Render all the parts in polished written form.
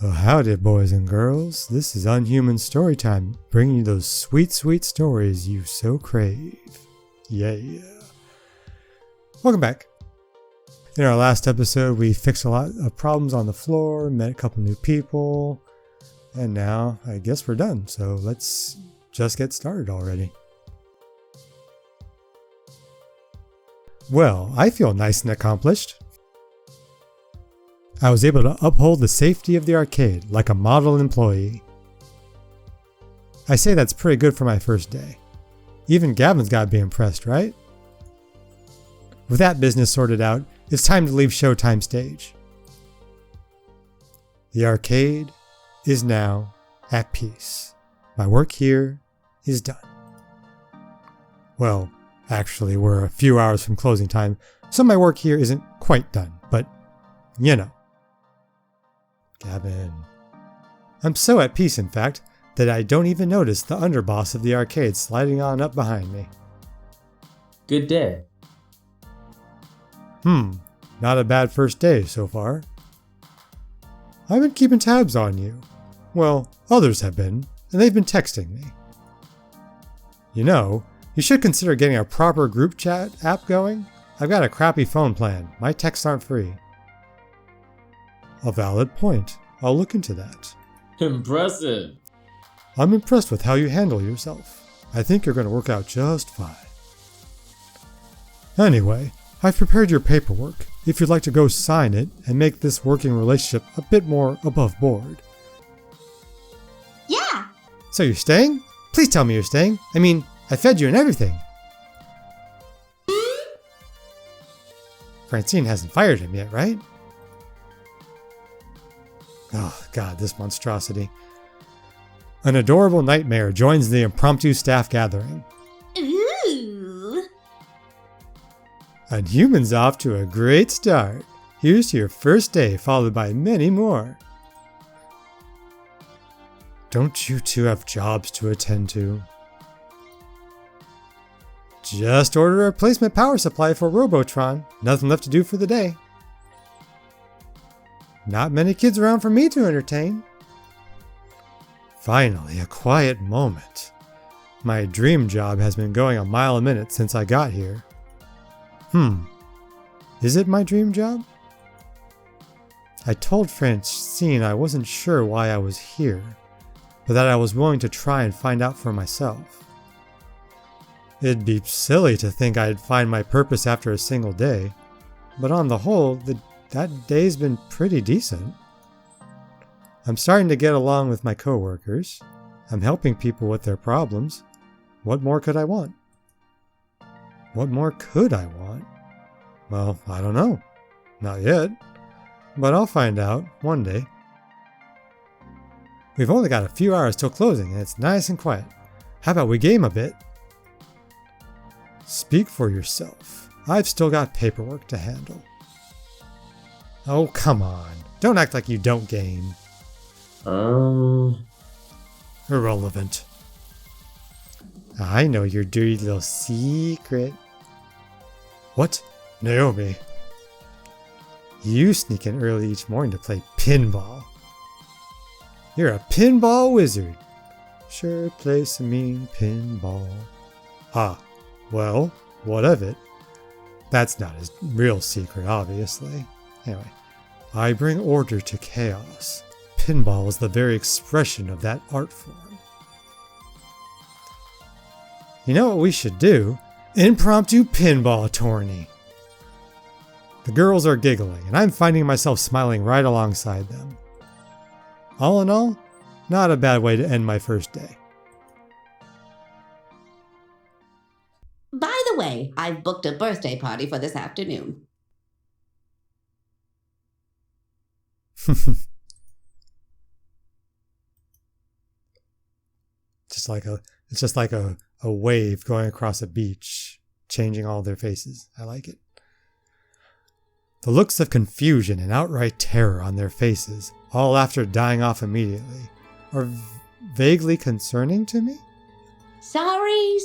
Well, howdy, boys and girls. This is Unhuman Storytime, bringing you those sweet, sweet stories you so crave. Yeah. Welcome back. In our last episode, we fixed a lot of problems on the floor, met a couple new people, and now I guess we're done. So let's just get started already. Well, I feel nice and accomplished. I was able to uphold the safety of the arcade like a model employee. I say that's pretty good for my first day. Even Gavin's got to be impressed, right? With that business sorted out, it's time to leave Showtime stage. The arcade is now at peace. My work here is done. Well, actually, we're a few hours from closing time, so my work here isn't quite done, but you know. Gavin. I'm so at peace, in fact, that I don't even notice the underboss of the arcade sliding on up behind me. Good day. Not a bad first day so far. I've been keeping tabs on you. Well, others have been, and they've been texting me. You know, you should consider getting a proper group chat app going. I've got a crappy phone plan. My texts aren't free. A valid point. I'll look into that. Impressive. I'm impressed with how you handle yourself. I think you're going to work out just fine. Anyway, I've prepared your paperwork if you'd like to go sign it and make this working relationship a bit more above board. Yeah! So you're staying? Please tell me you're staying. I mean, I fed you and everything. Francine hasn't fired him yet, right? Oh, God, this monstrosity. An adorable nightmare joins the impromptu staff gathering. Ooh! And humans off to a great start. Here's to your first day, followed by many more. Don't you two have jobs to attend to? Just order a replacement power supply for Robotron. Nothing left to do for the day. Not many kids around for me to entertain. Finally, a quiet moment. My dream job has been going a mile a minute since I got here. Is it my dream job? I told Francine I wasn't sure why I was here, but that I was willing to try and find out for myself. It'd be silly to think I'd find my purpose after a single day, but on the whole, that day's been pretty decent. I'm starting to get along with my coworkers. I'm helping people with their problems. What more could I want? What more could I want? Well, I don't know. Not yet. But I'll find out one day. We've only got a few hours till closing and it's nice and quiet. How about we game a bit? Speak for yourself. I've still got paperwork to handle. Oh, come on. Don't act like you don't game. Irrelevant. I know your dirty little secret. What? Naomi. You sneak in early each morning to play pinball. You're a pinball wizard. Sure play some mean pinball. Ah, well, what of it? That's not his real secret, obviously. Anyway, I bring order to chaos. Pinball is the very expression of that art form. You know what we should do? Impromptu pinball tourney. The girls are giggling, and I'm finding myself smiling right alongside them. All in all, not a bad way to end my first day. By the way, I've booked a birthday party for this afternoon. It's just like a wave going across a beach, changing all their faces. I like it. The looks of confusion and outright terror on their faces, all after dying off immediately, are vaguely concerning to me. Sorry,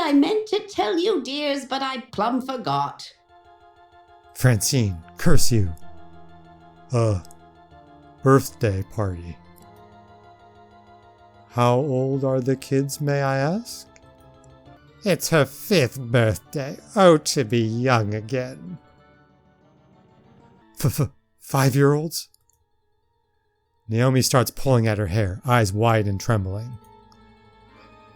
I meant to tell you, dears, but I plumb forgot. Francine, curse you. birthday party. How old are the kids, may I ask? It's her 5th birthday. Oh, to be young again. 5-year-olds? Naomi starts pulling at her hair, eyes wide and trembling.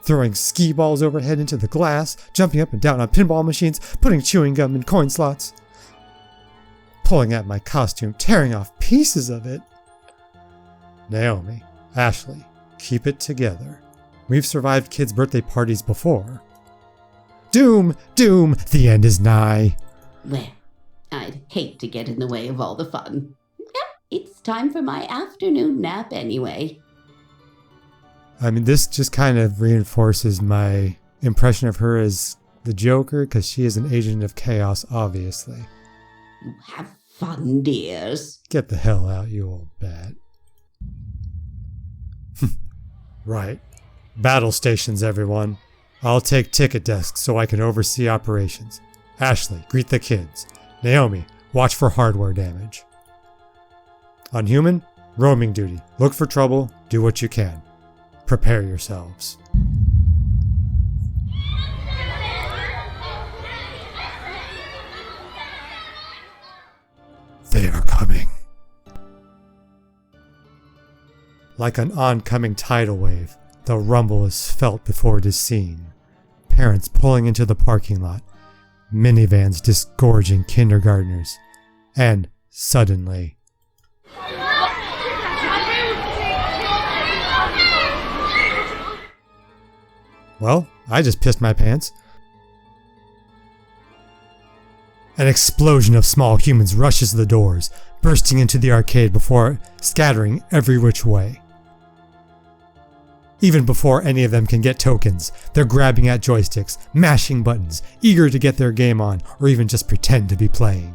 Throwing skee balls overhead into the glass, jumping up and down on pinball machines, putting chewing gum in coin slots. Pulling at my costume, tearing off pieces of it. Naomi, Ashley, keep it together. We've survived kids' birthday parties before. Doom! Doom! The end is nigh. Well, I'd hate to get in the way of all the fun. Yep, it's time for my afternoon nap anyway. I mean, this just kind of reinforces my impression of her as the Joker, because she is an agent of chaos, obviously. You have fun, dears. Get the hell out, you old bat. Right. Battle stations, everyone. I'll take ticket desks so I can oversee operations. Ashley, greet the kids. Naomi, watch for hardware damage. On human, roaming duty. Look for trouble, do what you can. Prepare yourselves. They are coming. Like an oncoming tidal wave, the rumble is felt before it is seen. Parents pulling into the parking lot, minivans disgorging kindergartners, and suddenly... Well, I just pissed my pants. An explosion of small humans rushes the doors, bursting into the arcade before scattering every which way. Even before any of them can get tokens, they're grabbing at joysticks, mashing buttons, eager to get their game on, or even just pretend to be playing.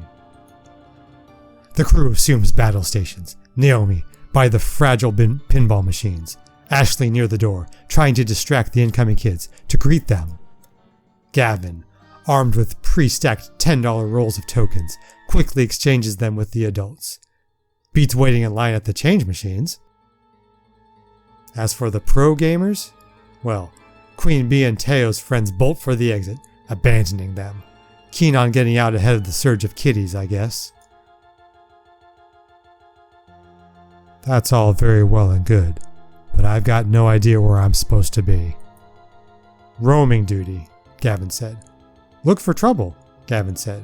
The crew assumes battle stations. Naomi, by the fragile pinball machines. Ashley near the door, trying to distract the incoming kids, to greet them. Gavin, armed with pre-stacked $10 rolls of tokens, quickly exchanges them with the adults. Beats waiting in line at the change machines. As for the pro gamers, well, QueenBee and Teo's friends bolt for the exit, abandoning them. Keen on getting out ahead of the surge of kiddies, I guess. That's all very well and good, but I've got no idea where I'm supposed to be. Roaming duty, Gavin said. Look for trouble, Gavin said.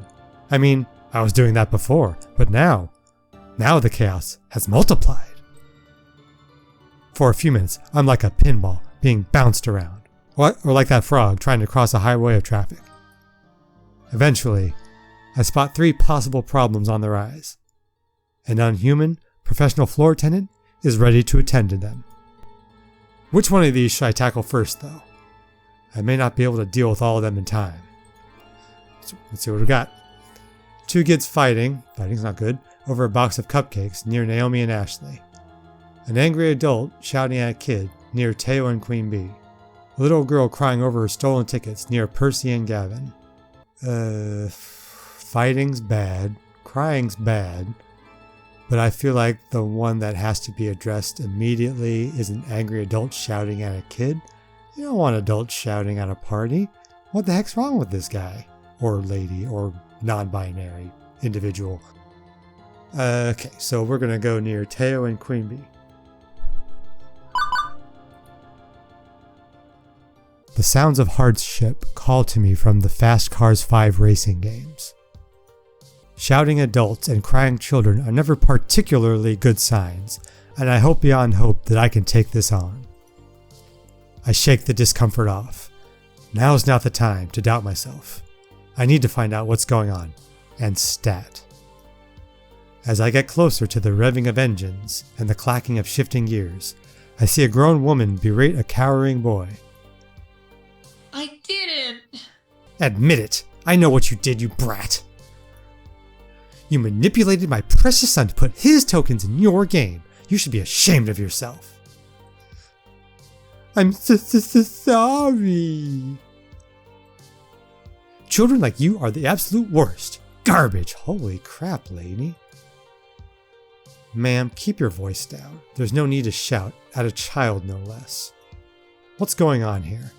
I mean, I was doing that before, but now the chaos has multiplied. For a few minutes, I'm like a pinball being bounced around, or like that frog trying to cross a highway of traffic. Eventually, I spot 3 possible problems on the rise. An unhuman, professional floor attendant is ready to attend to them. Which one of these should I tackle first, though? I may not be able to deal with all of them in time. So let's see what we got. 2 kids fighting's not good, over a box of cupcakes near Naomi and Ashley. An angry adult shouting at a kid near Teo and QueenBee. A little girl crying over her stolen tickets near Percy and Gavin. Fighting's bad, crying's bad, but I feel like the one that has to be addressed immediately is an angry adult shouting at a kid. You don't want adults shouting at a party. What the heck's wrong with this guy? Or lady, or non-binary individual. Okay, so we're gonna go near Teo and QueenBee. The sounds of hardship call to me from the Fast Cars 5 racing games. Shouting adults and crying children are never particularly good signs, and I hope beyond hope that I can take this on. I shake the discomfort off. Now's not the time to doubt myself. I need to find out what's going on, and stat. As I get closer to the revving of engines and the clacking of shifting gears, I see a grown woman berate a cowering boy. I didn't. Admit it! I know what you did, you brat! You manipulated my precious son to put his tokens in your game. You should be ashamed of yourself. I'm sorry. Children like you are the absolute worst. Garbage. Holy crap, lady. Ma'am, keep your voice down. There's no need to shout, at a child no less. What's going on here?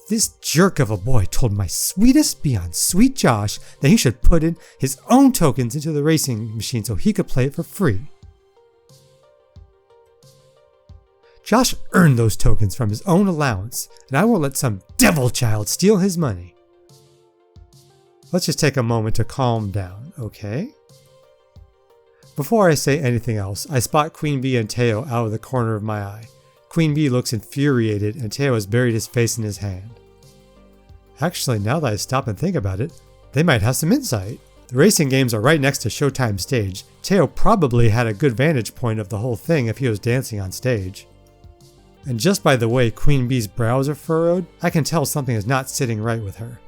This jerk of a boy told my sweetest beyond sweet Josh that he should put in his own tokens into the racing machine so he could play it for free. Josh earned those tokens from his own allowance, and I won't let some devil child steal his money. Let's just take a moment to calm down, okay? Before I say anything else, I spot QueenBee and Teo out of the corner of my eye. QueenBee looks infuriated and Teo has buried his face in his hand. Actually, now that I stop and think about it, they might have some insight. The racing games are right next to Showtime stage. Teo probably had a good vantage point of the whole thing if he was dancing on stage. And just by the way QueenBee's brows are furrowed, I can tell something is not sitting right with her.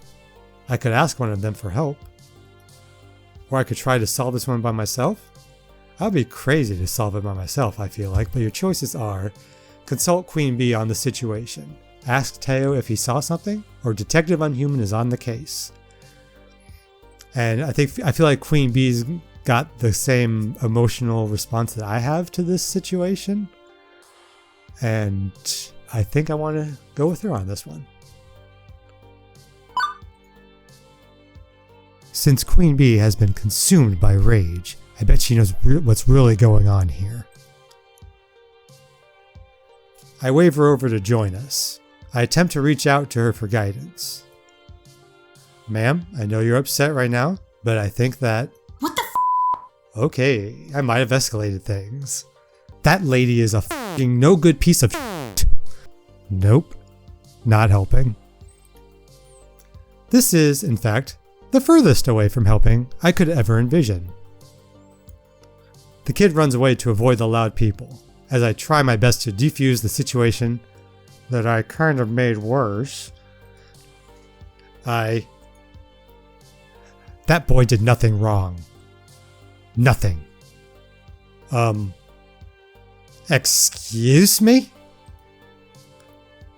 I could ask one of them for help. Or I could try to solve this one by myself. I'd be crazy to solve it by myself, I feel like, but your choices are: consult QueenBee on the situation, ask Teo if he saw something, or Detective Unhuman is on the case. And I feel like QueenBee's got the same emotional response that I have to this situation. And I think I want to go with her on this one. Since QueenBee has been consumed by rage, I bet she knows what's really going on here. I wave her over to join us. I attempt to reach out to her for guidance. Ma'am, I know you're upset right now, but I think that... What the Okay, I might have escalated things. That lady is a f***ing no good piece of shit. Nope, not helping. This is, in fact, the furthest away from helping I could ever envision. The kid runs away to avoid the loud people, as I try my best to defuse the situation that I kind of made worse. That boy did nothing wrong. Nothing. Excuse me?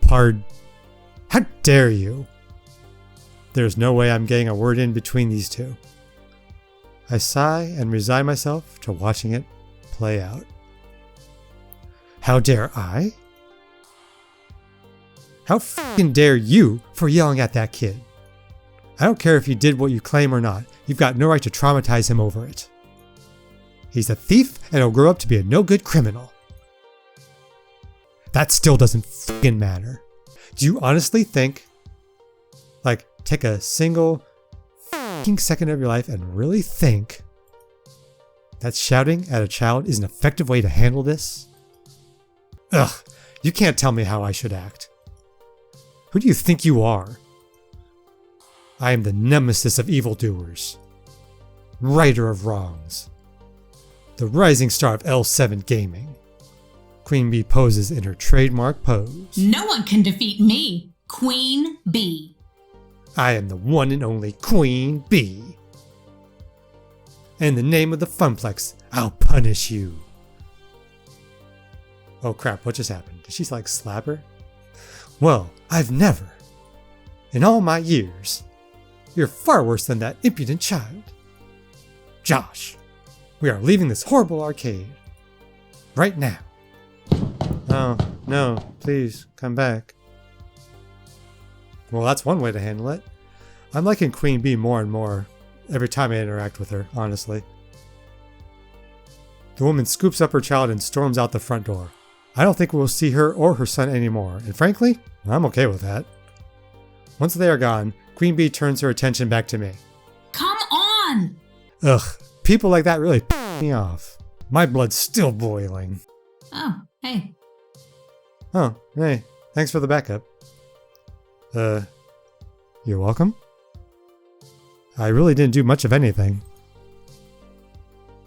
How dare you? There's no way I'm getting a word in between these two. I sigh and resign myself to watching it play out. How dare I? How f***ing dare you for yelling at that kid? I don't care if he did what you claim or not. You've got no right to traumatize him over it. He's a thief and he'll grow up to be a no-good criminal. That still doesn't f***ing matter. Do you honestly think, take a single f***ing second of your life and really think that shouting at a child is an effective way to handle this? Ugh, you can't tell me how I should act. Who do you think you are? I am the nemesis of evildoers, righter of wrongs, the rising star of L7 Gaming. QueenBee poses in her trademark pose. No one can defeat me, QueenBee. I am the one and only QueenBee. In the name of the Funplex, I'll punish you. Oh crap, what just happened? Did she slap her? Well, I've never, in all my years, you're far worse than that impudent child. Josh, we are leaving this horrible arcade. Right now. Oh, no, please, come back. Well, that's one way to handle it. I'm liking QueenBee more and more every time I interact with her, honestly. The woman scoops up her child and storms out the front door. I don't think we'll see her or her son anymore, and frankly, I'm okay with that. Once they are gone, QueenBee turns her attention back to me. Come on! Ugh, people like that really piss me off. My blood's still boiling. Oh, hey. Oh, hey, thanks for the backup. You're welcome? I really didn't do much of anything.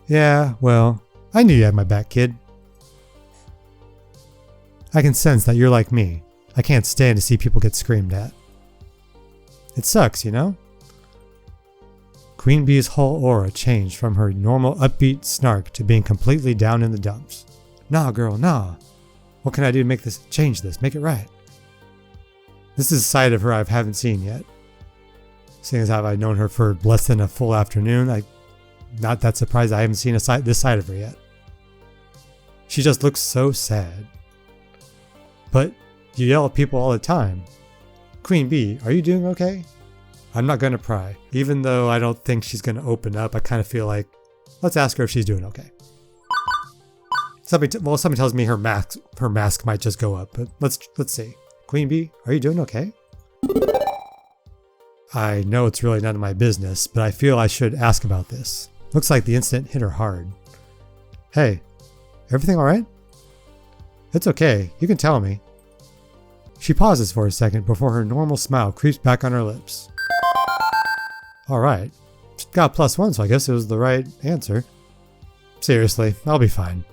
Yeah, well, I knew you had my back, kid. I can sense that you're like me. I can't stand to see people get screamed at. It sucks, you know? QueenBee's whole aura changed from her normal upbeat snark to being completely down in the dumps. Nah, girl, nah. What can I do to change this, make it right? This is a side of her I haven't seen yet. Seeing as how I've known her for less than a full afternoon, I not that surprised I haven't seen this side of her yet. She just looks so sad. But you yell at people all the time. QueenBee, are you doing okay? I'm not going to pry. Even though I don't think she's going to open up, I kind of feel like, let's ask her if she's doing okay. Somebody tells me her mask might just go up, but let's see. QueenBee, are you doing okay? I know it's really none of my business, but I feel I should ask about this. Looks like the incident hit her hard. Hey, everything alright? It's okay, you can tell me. She pauses for a second before her normal smile creeps back on her lips. Alright, got +1, so I guess it was the right answer. Seriously, I'll be fine.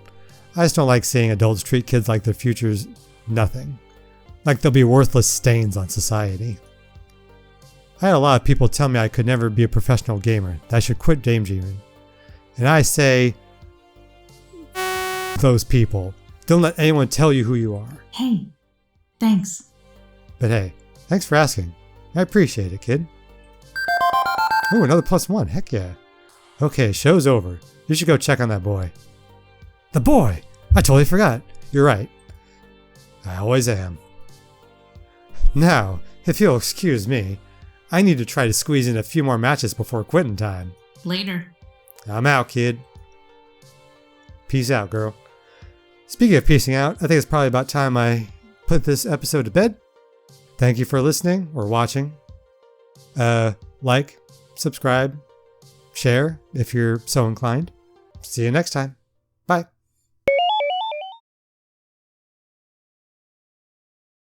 I just don't like seeing adults treat kids like their future's nothing. Like they'll be worthless stains on society. I had a lot of people tell me I could never be a professional gamer, that I should quit daydreaming. And I say, those people, don't let anyone tell you who you are. Hey, thanks. But hey, thanks for asking. I appreciate it, kid. Oh, another +1, heck yeah. Okay, show's over. You should go check on that boy. The boy! I totally forgot. You're right. I always am. Now, if you'll excuse me, I need to try to squeeze in a few more matches before quitting time. Later. I'm out, kid. Peace out, girl. Speaking of peacing out, I think it's probably about time I put this episode to bed. Thank you for listening or watching. Like, subscribe, share if you're so inclined. See you next time.